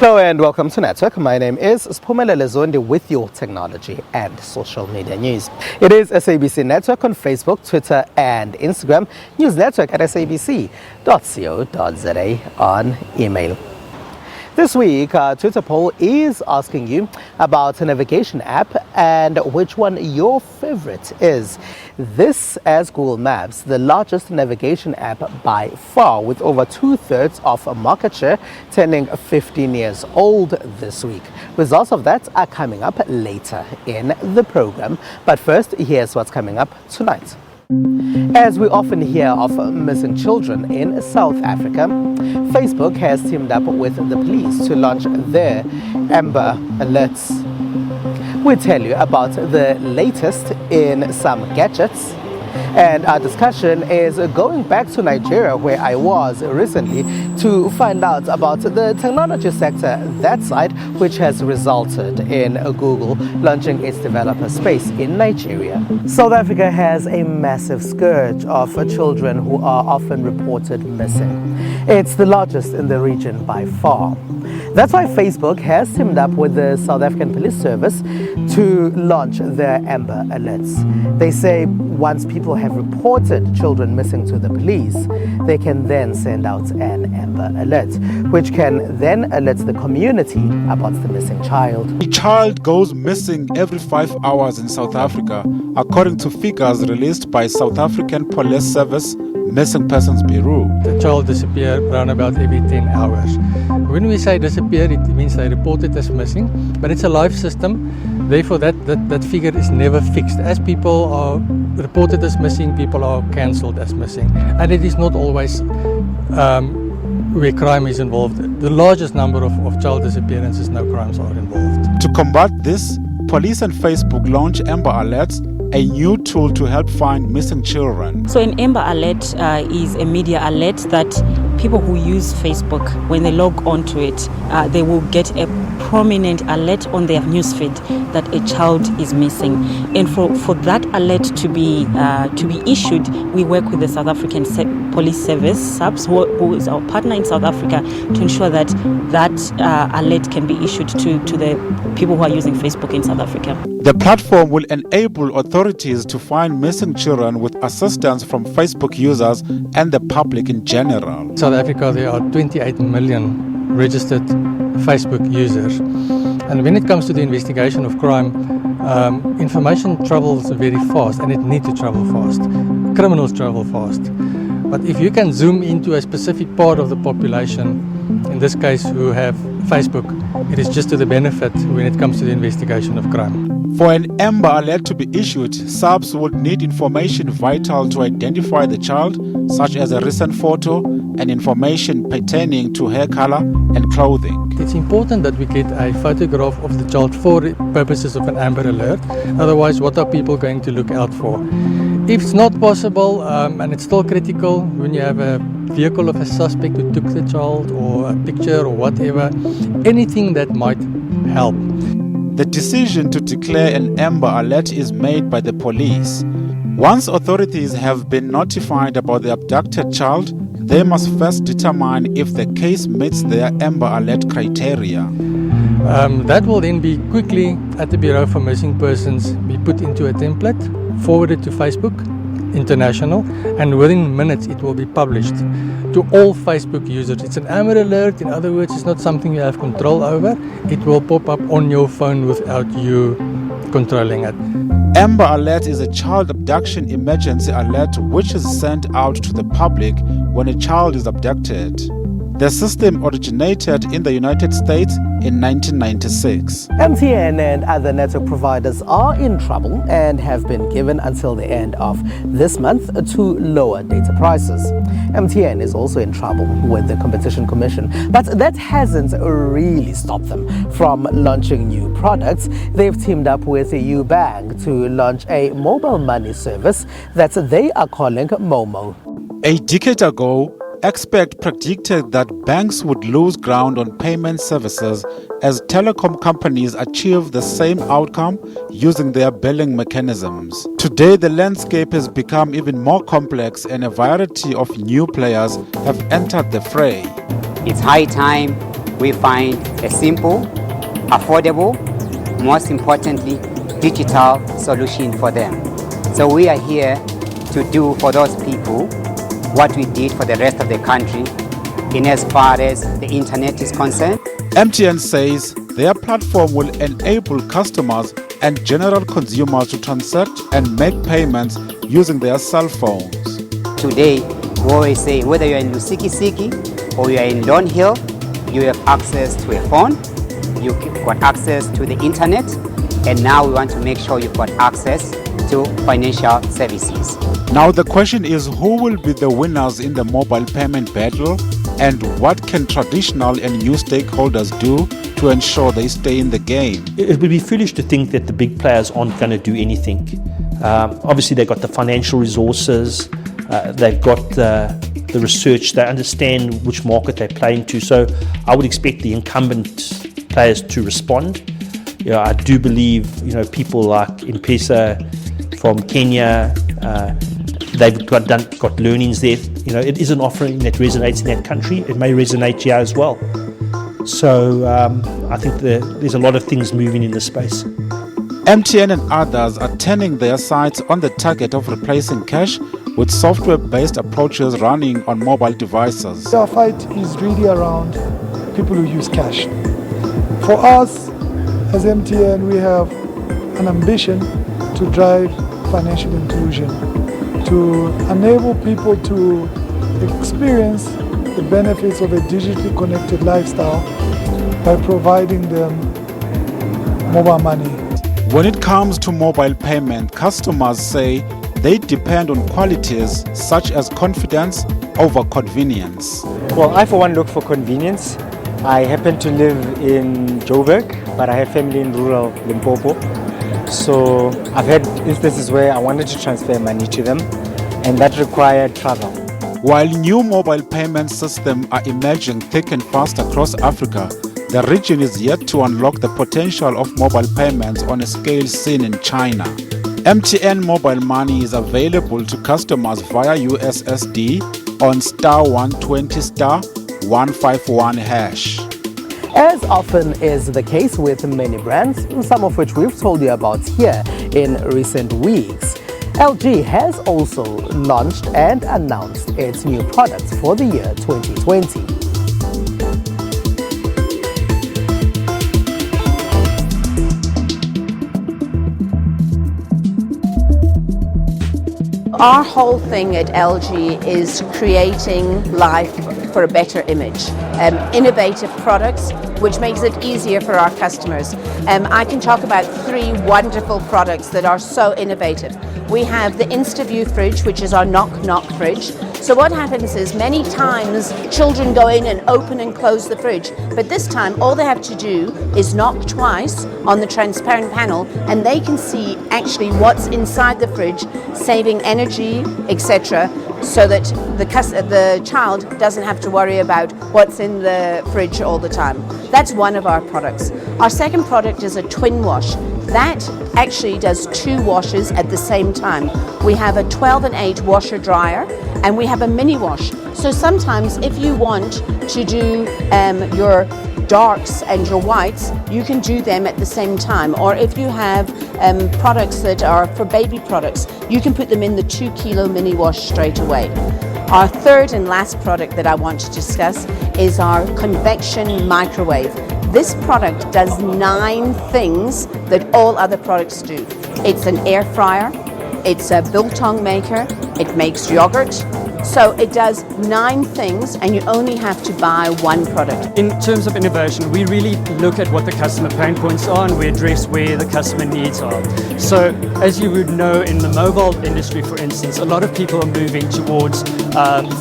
Hello and welcome to Network. My name is Spumelele Zondi with your technology and social media news. It is SABC Network on Facebook, Twitter and Instagram. News Network at sabc.co.za on email. This week, our Twitter poll is asking you about a navigation app and which one your favorite is. This as Google Maps, the largest navigation app by far, with over 2/3 of a market share, turning 15 years old this week. Results of that are coming up later in the program. But first, here's what's coming up tonight. As we often hear of missing children in South Africa, Facebook has teamed up with the police to launch their Amber Alerts. We'll tell you about the latest in some gadgets. And our discussion is going back to Nigeria, where I was recently, to find out about the technology sector, that side, which has resulted in Google launching its developer space in Nigeria. South Africa has a massive scourge of children who are often reported missing. It's the largest in the region by far. That's why Facebook has teamed up with the South African Police Service to launch their Amber Alerts. They say once people have reported children missing to the police, they can then send out an Amber Alert, which can then alert the community about the missing child. A child goes missing every 5 hours in South Africa, according to figures released by South African Police Service Missing Persons Bureau. The child disappears around about every 10 hours. When we say disappear, it means they report it as missing, but it's a live system. Therefore, that figure is never fixed. As people are reported as missing, people are cancelled as missing. And it is not always where crime is involved. The largest number of child disappearances, no crimes are involved. To combat this, police and Facebook launch Amber Alerts, a new tool to help find missing children. So an Amber Alert is a media alert that people who use Facebook, when they log onto it, they will get a prominent alert on their newsfeed that a child is missing. And for that alert to be issued, we work with the South African Police Service, SABC, who is our partner in South Africa, to ensure that alert can be issued to the people who are using Facebook in South Africa. The platform will enable authorities to find missing children with assistance from Facebook users and the public in general. In South Africa, there are 28 million registered Facebook users. And when it comes to the investigation of crime, information travels very fast, and it needs to travel fast. Criminals travel fast. But if you can zoom into a specific part of the population, in this case who have Facebook, it is just to the benefit when it comes to the investigation of crime. For an Amber Alert to be issued, SABS would need information vital to identify the child, such as a recent photo and information pertaining to hair color and clothing. It's important that we get a photograph of the child for purposes of an Amber Alert. Otherwise, what are people going to look out for? If it's not possible, and it's still critical, when you have a vehicle of a suspect who took the child, or a picture or whatever, anything that might help. The decision to declare an Amber Alert is made by the police. Once authorities have been notified about the abducted child, they must first determine if the case meets their Amber Alert criteria. That will then be quickly at the Bureau for Missing Persons be put into a template, forwarded to Facebook International, and within minutes it will be published to all Facebook users. It's an Amber Alert. In other words, it's not something you have control over. It will pop up on your phone without you controlling it. Amber Alert is a child abduction emergency alert which is sent out to the public when a child is abducted. The system originated in the United States in 1996. MTN and other network providers are in trouble and have been given until the end of this month to lower data prices. MTN is also in trouble with the Competition Commission, but that hasn't really stopped them from launching new products. They've teamed up with Ubank to launch a mobile money service that they are calling Momo. A decade ago, experts predicted that banks would lose ground on payment services as telecom companies achieve the same outcome using their billing mechanisms. Today, the landscape has become even more complex and a variety of new players have entered the fray. It's high time we find a simple, affordable, most importantly, digital solution for them. So we are here to do for those people what we did for the rest of the country in as far as the internet is concerned. MTN says their platform will enable customers and general consumers to transact and make payments using their cell phones. Today, we always say whether you're in Lusikisiki or you're in Lone Hill, you have access to a phone, you've got access to the internet, and now we want to make sure you've got access to financial services. Now the question is, who will be the winners in the mobile payment battle, and what can traditional and new stakeholders do to ensure they stay in the game? It would be foolish to think that the big players aren't going to do anything. Obviously they've got the financial resources, they've got the research, they understand which market they play into, so I would expect the incumbent players to respond. I do believe people like M-Pesa from Kenya, they've got learnings there. It is an offering that resonates in that country. It may resonate here as well. So I think there's a lot of things moving in this space. MTN and others are turning their sights on the target of replacing cash with software-based approaches running on mobile devices. Our fight is really around people who use cash. For us, as MTN, we have an ambition to drive financial inclusion, to enable people to experience the benefits of a digitally connected lifestyle by providing them mobile money. When it comes to mobile payment, customers say they depend on qualities such as confidence over convenience. Well, I for one look for convenience. I happen to live in Joburg, but I have family in rural Limpopo. So I've had instances where I wanted to transfer money to them, and that required travel. While new mobile payment systems are emerging thick and fast across Africa, the region is yet to unlock the potential of mobile payments on a scale seen in China. MTN Mobile Money is available to customers via USSD on *120*151#. As often is the case with many brands, some of which we've told you about here in recent weeks, LG has also launched and announced its new products for the year 2020. Our whole thing at LG is creating life for a better image. Innovative products, which makes it easier for our customers. I can talk about 3 wonderful products that are so innovative. We have the InstaView fridge, which is our knock-knock fridge. So what happens is many times children go in and open and close the fridge, but this time all they have to do is knock twice on the transparent panel and they can see actually what's inside the fridge, saving energy, etc., so that the child doesn't have to worry about what's in the fridge all the time. That's one of our products. Our second product is a twin wash. That actually does 2 washes at the same time. We have a 12 and 8 washer dryer and we have a mini wash. So sometimes if you want to do your darks and your whites, you can do them at the same time. Or if you have products that are for baby products, you can put them in the 2 kilo mini wash straight away. Our third and last product that I want to discuss is our convection microwave. This product does 9 things that all other products do. It's an air fryer, it's a biltong maker, it makes yogurt. So it does 9 things and you only have to buy 1 product. In terms of innovation, we really look at what the customer pain points are and we address where the customer needs are. So as you would know, in the mobile industry, for instance, a lot of people are moving towards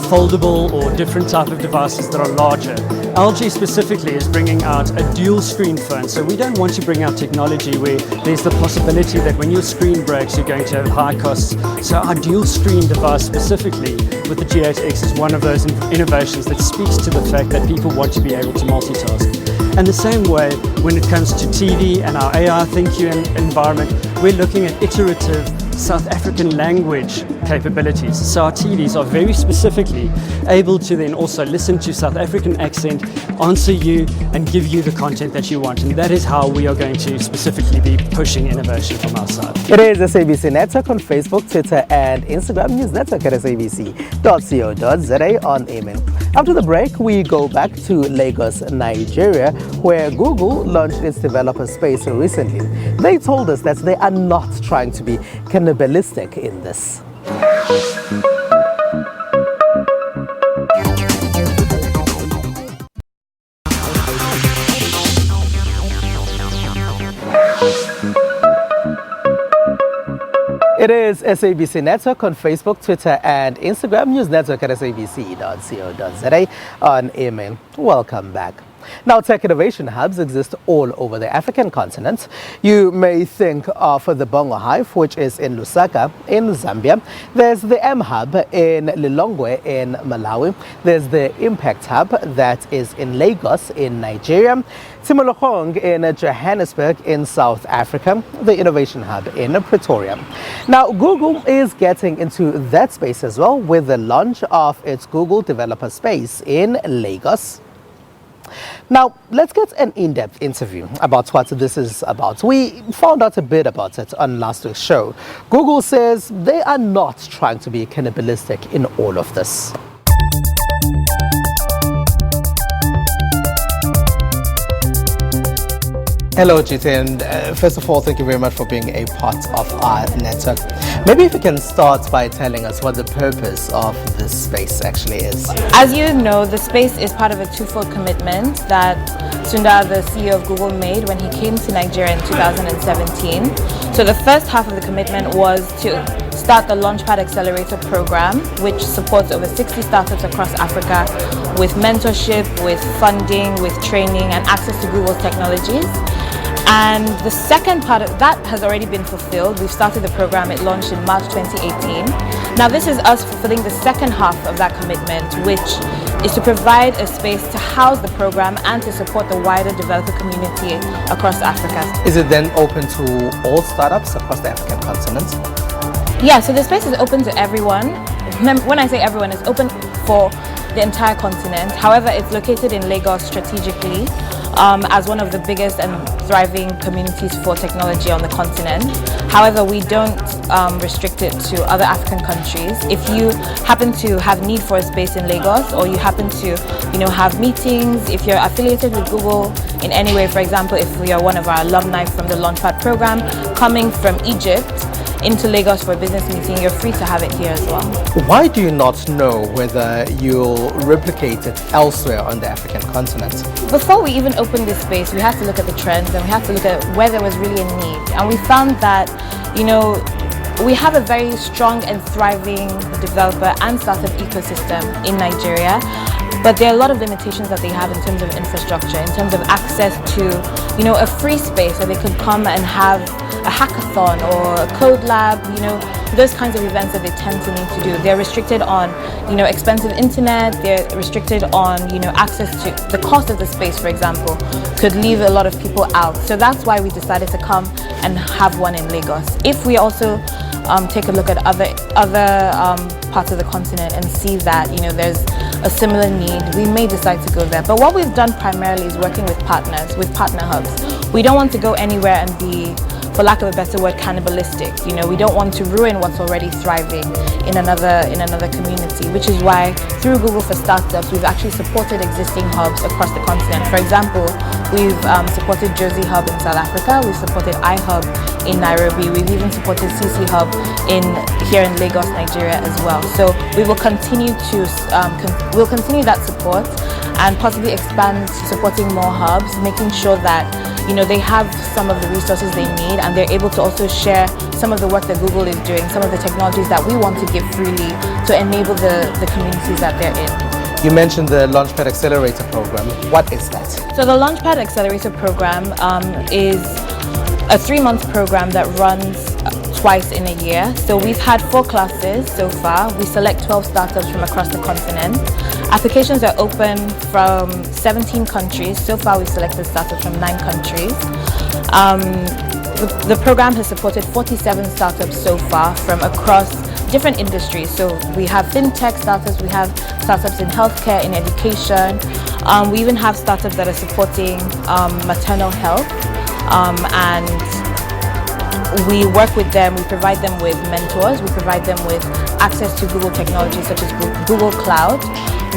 foldable or different type of devices that are larger. LG specifically is bringing out a dual screen phone, so we don't want to bring out technology where there's the possibility that when your screen breaks you're going to have high costs. So our dual screen device specifically with the G8X is one of those innovations that speaks to the fact that people want to be able to multitask. And the same way when it comes to TV and our AI ThinQ environment, we're looking at iterative South African language capabilities. So our TVs are very specifically able to then also listen to South African accent, answer you, and give you the content that you want. And that is how we are going to specifically be pushing innovation from our side. It is SABC Network on Facebook, Twitter, and Instagram. News Network at sabc.co.za on email. After the break, we go back to Lagos, Nigeria, where Google launched its developer space recently. They told us that they are not trying to be cannibalistic in this. It is SABC Network on Facebook, Twitter, and Instagram. News Network at sabc.co.za on email. Welcome back. Now, tech innovation hubs exist all over the African continent. You may think of the Bongo Hive, which is in Lusaka in Zambia. There's the M Hub in Lilongwe in Malawi. There's the Impact Hub that is in Lagos in Nigeria. Timolokong in Johannesburg in South Africa. The Innovation Hub in Pretoria. Now, Google is getting into that space as well with the launch of its Google Developer Space in Lagos. Now, let's get an in-depth interview about what this is about. We found out a bit about it on last week's show. Google says they are not trying to be cannibalistic in all of this. Hello, Jiten. First of all, thank you very much for being a part of our network. Maybe if you can start by telling us what the purpose of this space actually is. As you know, the space is part of a twofold commitment that Sundar, the CEO of Google, made when he came to Nigeria in 2017. So the first half of the commitment was to start the Launchpad Accelerator program, which supports over 60 startups across Africa with mentorship, with funding, with training, and access to Google's technologies. And the second part of that has already been fulfilled. We've started the program. It launched in March 2018. Now this is us fulfilling the second half of that commitment, which is to provide a space to house the program and to support the wider developer community across Africa. Is it then open to all startups across the African continent? Yeah, so the space is open to everyone. When I say everyone, it's open for the entire continent. However, it's located in Lagos strategically as one of the biggest and thriving communities for technology on the continent. However, we don't restrict it to other African countries. If you happen to have need for a space in Lagos, or you happen to, have meetings, if you're affiliated with Google in any way, for example, if we are one of our alumni from the Launchpad program coming from Egypt into Lagos for a business meeting, you're free to have it here as well. Why do you not know whether you'll replicate it elsewhere on the African continent? Before we even opened this space, we had to look at the trends and we had to look at where there was really a need. And we found that, we have a very strong and thriving developer and startup ecosystem in Nigeria. But there are a lot of limitations that they have in terms of infrastructure, in terms of access to, a free space where they could come and have a hackathon or a code lab, those kinds of events that they tend to need to do. They're restricted on, expensive internet, they're restricted on, access to the cost of the space, for example, could leave a lot of people out. So that's why we decided to come and have one in Lagos. If we also take a look at other parts of the continent and see that, there's a similar need, we may decide to go there. But what we've done primarily is working with partners, with partner hubs. We don't want to go anywhere and be, for lack of a better word, cannibalistic. We don't want to ruin what's already thriving in another community, which is why through Google for Startups, we've actually supported existing hubs across the continent. For example, we've supported Jersey Hub in South Africa, we've supported iHub in Nairobi, we've even supported CC Hub here in Lagos, Nigeria as well. So we will continue to we'll continue that support and possibly expand supporting more hubs, making sure that they have some of the resources they need and they're able to also share some of the work that Google is doing, some of the technologies that we want to give freely to enable the communities that they're in. You mentioned the Launchpad Accelerator program. What is that? So the Launchpad Accelerator program is a 3-month program that runs twice in a year. So we've had 4 classes so far. We select 12 startups from across the continent. Applications are open from 17 countries. So far we've selected startups from 9 countries. The program has supported 47 startups so far from across different industries. So we have fintech startups, we have startups in healthcare, in education. We even have startups that are supporting maternal health, and we work with them, we provide them with mentors, we provide them with access to Google technologies such as Google Cloud.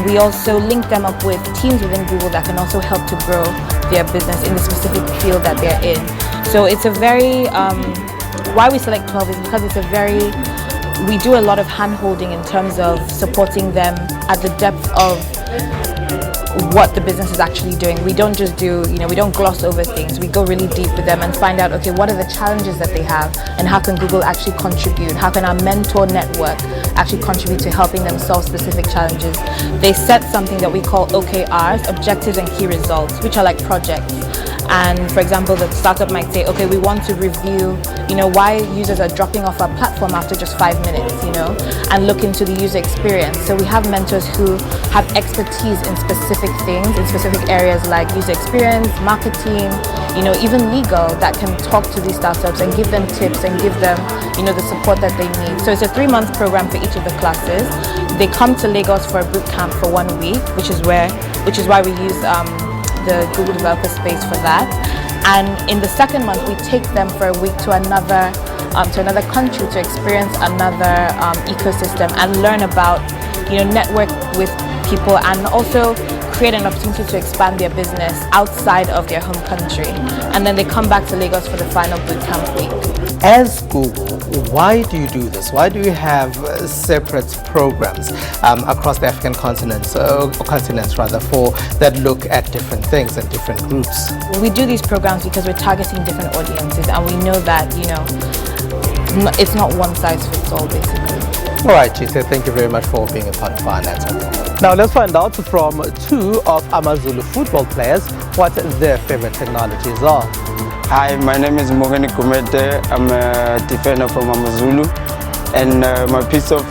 We also link them up with teams within Google that can also help to grow their business in the specific field that they're in. So it's a very, why we select 12 is because it's a very, we do a lot of hand-holding in terms of supporting them at the depth of what the business is actually doing. We don't just do, we don't gloss over things. We go really deep with them and find out, okay, what are the challenges that they have and how can Google actually contribute? How can our mentor network actually contribute to helping them solve specific challenges? They set something that we call OKRs, objectives and key results, which are like projects. And for example, the startup might say, okay, we want to review, why users are dropping off our platform after just 5 minutes, and look into the user experience. So we have mentors who have expertise in specific things, in specific areas like user experience, marketing, even legal, that can talk to these startups and give them tips and give them, the support that they need. So it's a 3-month program for each of the classes. They come to Lagos for a boot camp for 1 week, which is why we use the Google Developer Space for that. And in the second month, we take them for a week to another country to experience another ecosystem and learn about, network with people and also create an opportunity to expand their business outside of their home country. And then they come back to Lagos for the final bootcamp week. As Google, why do you do this? Why do you have separate programs across the African continents for that look at different things and different groups? We do these programs because we're targeting different audiences, and we know that it's not one size fits all, basically. All right, Chise, thank you very much for being a part of our network. Now let's find out from 2 of AmaZulu football players what their favorite technologies are. Hi, my name is Mogani Kumete. I'm a defender from AmaZulu, and my piece of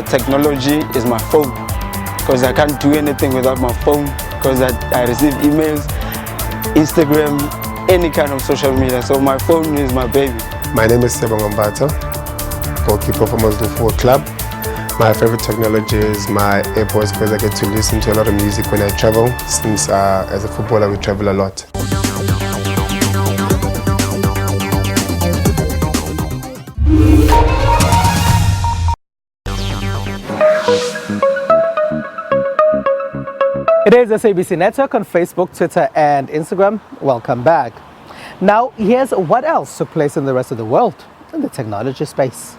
technology is my phone, because I can't do anything without my phone, because I receive emails, Instagram, any kind of social media, so my phone is my baby. My name is Sebang Mbata, goalkeeper from AmaZulu Football Club. My favorite technology is my AirPods, because I get to listen to a lot of music when I travel, since as a footballer we travel a lot. It is SABC Network on Facebook, Twitter and Instagram. Welcome back. Now here's what else took place in the rest of the world in the technology space.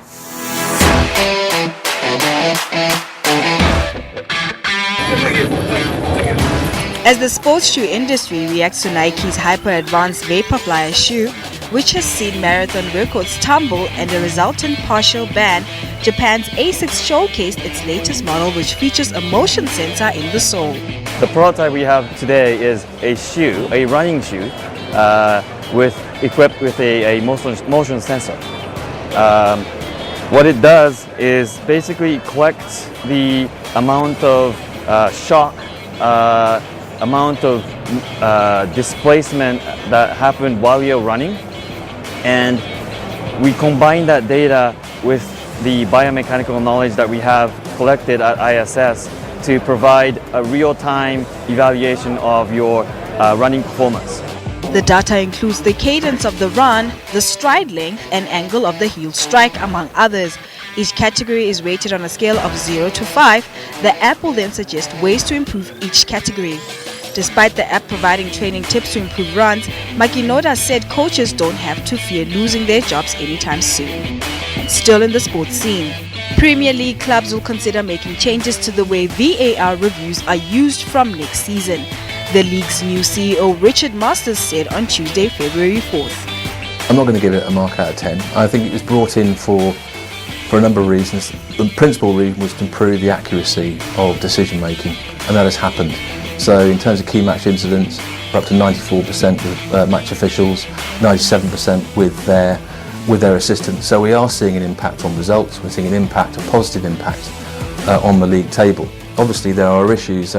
As the sports shoe industry reacts to Nike's hyper-advanced Vaporfly shoe, which has seen marathon records tumble and a resultant partial ban, Japan's ASICS showcased its latest model, which features a motion sensor in the sole. The prototype we have today is a shoe, a running shoe, equipped with a motion sensor. What it does is basically collects the amount of shock, amount of displacement that happened while you're running, and we combine that data with the biomechanical knowledge that we have collected at ISS to provide a real-time evaluation of your running performance. The data includes the cadence of the run, the stride length, and angle of the heel strike, among others. Each category is rated on a scale of 0 to 5. The app will then suggest ways to improve each category. Despite the app providing training tips to improve runs, Makinoda said coaches don't have to fear losing their jobs anytime soon. Still in the sports scene, Premier League clubs will consider making changes to the way VAR reviews are used from next season. The league's new CEO Richard Masters said on Tuesday, February 4th. I'm not going to give it a mark out of 10. I think it was brought in for a number of reasons. The principal reason was to improve the accuracy of decision making, and that has happened. So in terms of key match incidents, we're up to 94% with match officials, 97% with their assistants. So we are seeing an impact on results. We're seeing an impact, a positive impact on the league table. Obviously there are issues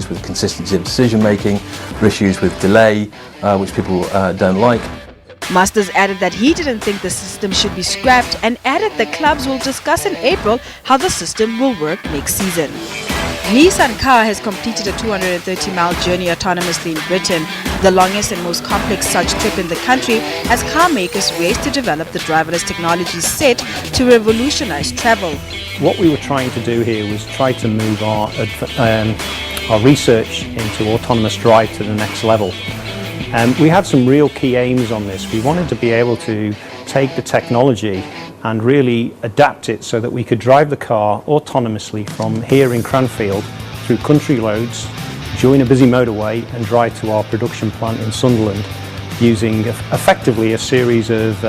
with consistency of decision making, there are issues with delay, which people don't like. Masters added that he didn't think the system should be scrapped and added the clubs will discuss in April how the system will work next season. Nissan Car has completed a 230-mile journey autonomously in Britain, the longest and most complex such trip in the country, as car makers race to develop the driverless technology set to revolutionize travel. What we were trying to do here was try to move our research into autonomous drive to the next level. We had some real key aims on this. We wanted to be able to take the technology and really adapt it so that we could drive the car autonomously from here in Cranfield through country roads, join a busy motorway and drive to our production plant in Sunderland using effectively a series of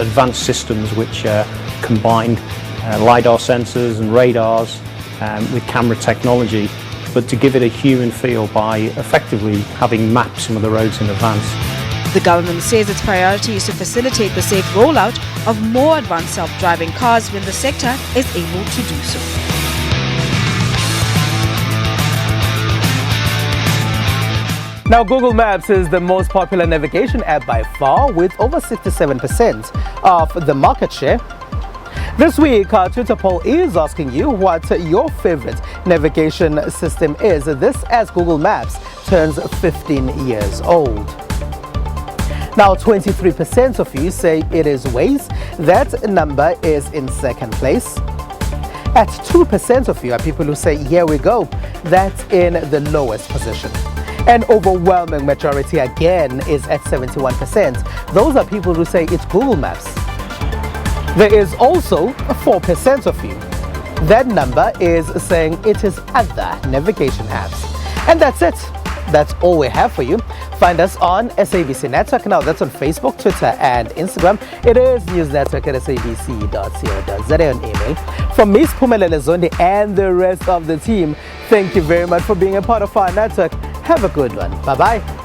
advanced systems which combined LiDAR sensors and radars with camera technology, but to give it a human feel by effectively having mapped some of the roads in advance. The government says its priority is to facilitate the safe rollout of more advanced self-driving cars when the sector is able to do so. Now, Google Maps is the most popular navigation app by far, with over 67% of the market share. This week, our Twitter poll is asking you what your favorite navigation system is. This as Google Maps turns 15 years old. Now, 23% of you say it is Waze. That number is in second place. At 2% of you are people who say, here we go. That's in the lowest position. An overwhelming majority again is at 71%. Those are people who say it's Google Maps. There is also 4% of you. That number is saying it is other navigation apps. And that's it. That's all we have for you. Find us on SABC Network. Now that's on Facebook, Twitter and Instagram. It is News Network at sabc.co.za on email. From Ms. Phumelele Zondi and the rest of the team, thank you very much for being a part of our network. Have a good one. Bye-bye.